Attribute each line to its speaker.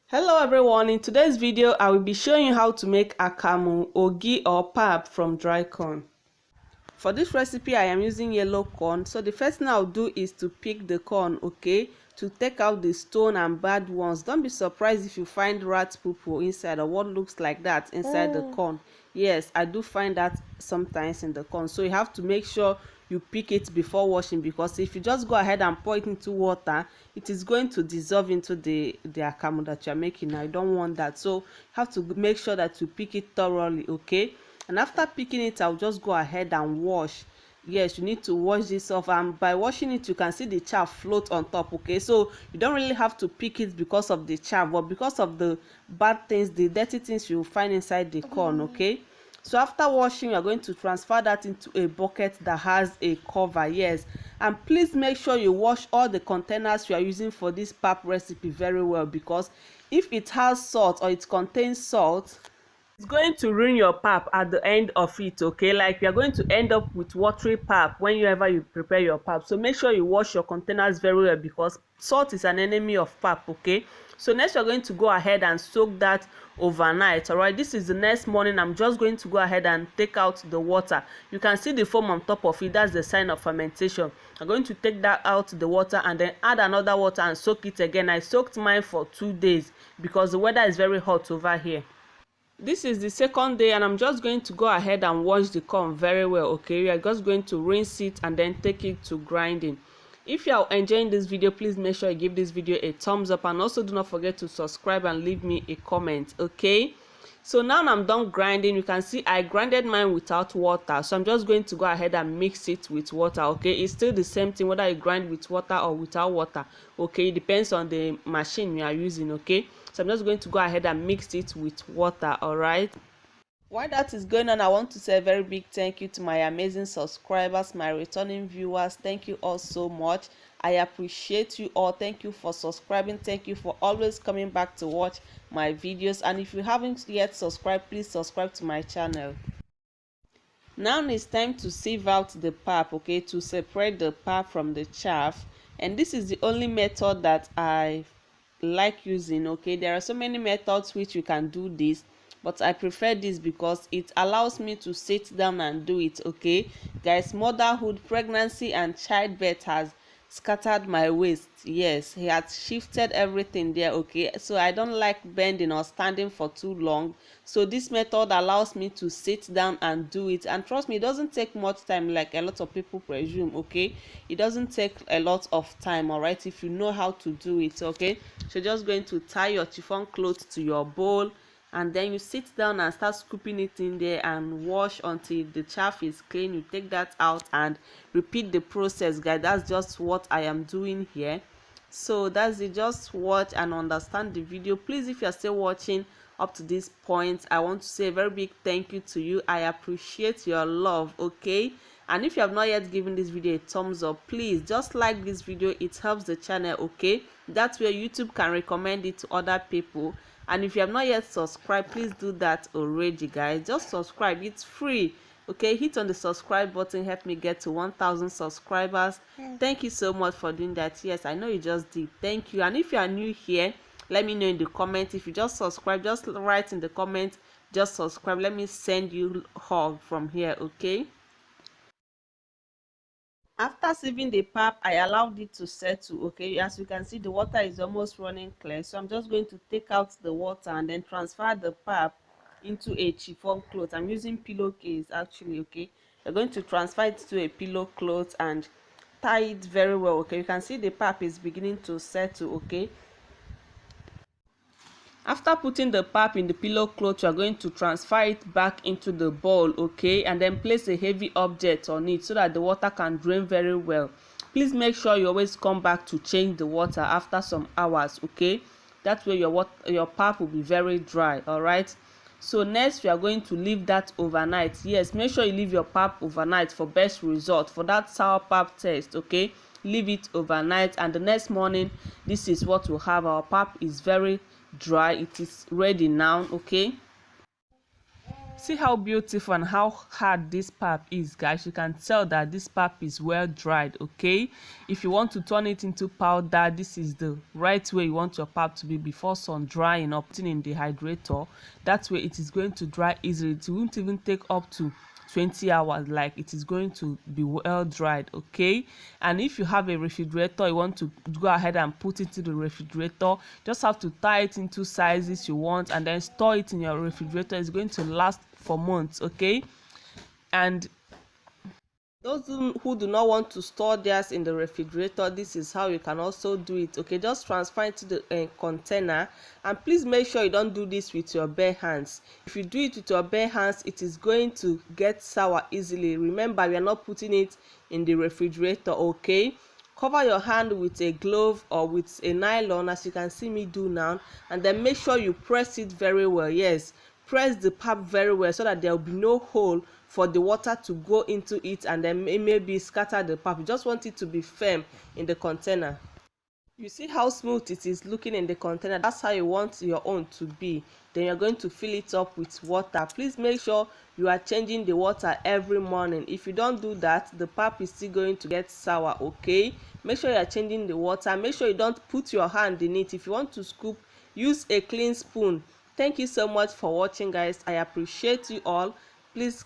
Speaker 1: Hello everyone, in today's video I will be showing you how to make akamu, ogi or pap from dry corn. For this recipe I am using yellow corn, so the first thing I'll do is to pick the corn, okay, to take out the stone and bad ones. Don't be surprised if you find rat poo inside or what looks like that inside the corn. Yes, I do find that sometimes in the corn, so you have to make sure you pick it before washing, because if you just go ahead and pour it into water, it is going to dissolve into the akamu that you're making. I don't want that, so you have to make sure that you pick it thoroughly, okay. And after picking it, I'll just go ahead and wash. Yes, you need to wash this off, and by washing it you can see the chaff float on top, okay. So you don't really have to pick it because of the chaff, but because of the bad things, the dirty things you find inside the corn, okay. So after washing, you're going to transfer that into a bucket that has a cover. Yes, and please make sure you wash all the containers you are using for this pap recipe very well, because if it has salt or it contains salt, it's going to ruin your pap at the end of it, okay. Like you're going to end up with watery pap whenever you prepare your pap. So make sure you wash your containers very well, because salt is an enemy of pap, okay. So next we're going to go ahead and soak that overnight. All right, this is the next morning. I'm just going to go ahead and take out the water. You can see the foam on top of it. That's the sign of fermentation. I'm going to take that out the water and then add another water and soak it again. I soaked mine for 2 days because the weather is very hot over here. This is the second day and I'm just going to go ahead and wash the corn very well, okay. We are just going to rinse it and then take it to grinding. If you are enjoying this video, please make sure you give this video a thumbs up, and also do not forget to subscribe and leave me a comment, okay. So now I'm done grinding. You can see I grinded mine without water, so I'm just going to go ahead and mix it with water, okay. It's still the same thing whether you grind with water or without water, okay. It depends on the machine you are using, okay. So I'm just going to go ahead and mix it with water. All right, while that is going on, I want to say a very big thank you to my amazing subscribers, my returning viewers. Thank you all so much. I appreciate you all. Thank you for subscribing. Thank you for always coming back to watch my videos. And if you haven't yet subscribed, please subscribe to my channel. Now it's time to sieve out the pap, okay, to separate the pap from the chaff. And this is the only method that I like using, okay. There are so many methods which you can do this, but I prefer this because it allows me to sit down and do it, okay. Guys, motherhood, pregnancy and childbirth has scattered my waist. Yes, he has shifted everything there, okay. So I don't like bending or standing for too long, so this method allows me to sit down and do it. And trust me, it doesn't take much time like a lot of people presume, okay. It doesn't take a lot of time, all right, if you know how to do it, okay. So just going to tie your chiffon cloth to your bowl, and then you sit down and start scooping it in there and wash until the chaff is clean. You take that out and repeat the process, guys. That's just what I am doing here. So that's it. Just watch and understand the video. Please, if you're still watching up to this point, I want to say a very big thank you to you. I appreciate your love, okay. And if you have not yet given this video a thumbs up, please just like this video. It helps the channel, okay. That's where YouTube can recommend it to other people. And if you have not yet subscribed, please do that already, guys. Just subscribe, it's free, okay. Hit on the subscribe button, help me get to 1,000 subscribers. Thank you so much for doing that. Yes, I know you just did. Thank you. And if you are new here, let me know in the comment. If you just subscribe, just write in the comment, just subscribe. Let me send you a hug from here, okay. After sieving the pap, I allowed it to settle, okay. As you can see, the water is almost running clear, so I'm just going to take out the water and then transfer the pap into a chiffon cloth. I'm using pillowcase actually, okay. You're going to transfer it to a pillow cloth and tie it very well, okay. You can see the pap is beginning to settle, okay. After putting the pap in the pillow cloth, you are going to transfer it back into the bowl, okay, and then place a heavy object on it so that the water can drain very well. Please make sure you always come back to change the water after some hours, okay. That way your pap will be very dry, all right. So next we are going to leave that overnight. Yes, make sure you leave your pap overnight for best result for that sour pap test, okay. Leave it overnight, and the next morning this is what we'll have. Our pap is very dry, it is ready now, okay. See how beautiful and how hard this pap is, guys. You can tell that this pap is well dried. Okay, if you want to turn it into powder, this is the right way you want your pap to be before sun drying or putting in the hydrator. That way it is going to dry easily. It won't even take up to 20 hours, like it is going to be well dried. Okay, and if you have a refrigerator, you want to go ahead and put it in the refrigerator, just have to tie it into sizes you want and then store it in your refrigerator. It's going to last for months. Okay, and those who do not want to store theirs in the refrigerator, this is how you can also do it. Okay, just transfer it to the container, and please make sure you don't do this with your bare hands. If you do it with your bare hands, it is going to get sour easily. Remember, we are not putting it in the refrigerator. Okay, cover your hand with a glove or with a nylon, as you can see me do now, and then make sure you press it very well. Yes, press the pap very well so that there will be no hole for the water to go into it and then maybe scatter the pap. You just want it to be firm in the container. You see how smooth it is looking in the container? That's how you want your own to be. Then you're going to fill it up with water. Please make sure you are changing the water every morning. If you don't do that, the pap is still going to get sour. Okay, make sure you are changing the water. Make sure you don't put your hand in it. If you want to scoop, use a clean spoon. Thank you so much for watching, guys. I appreciate you all. Please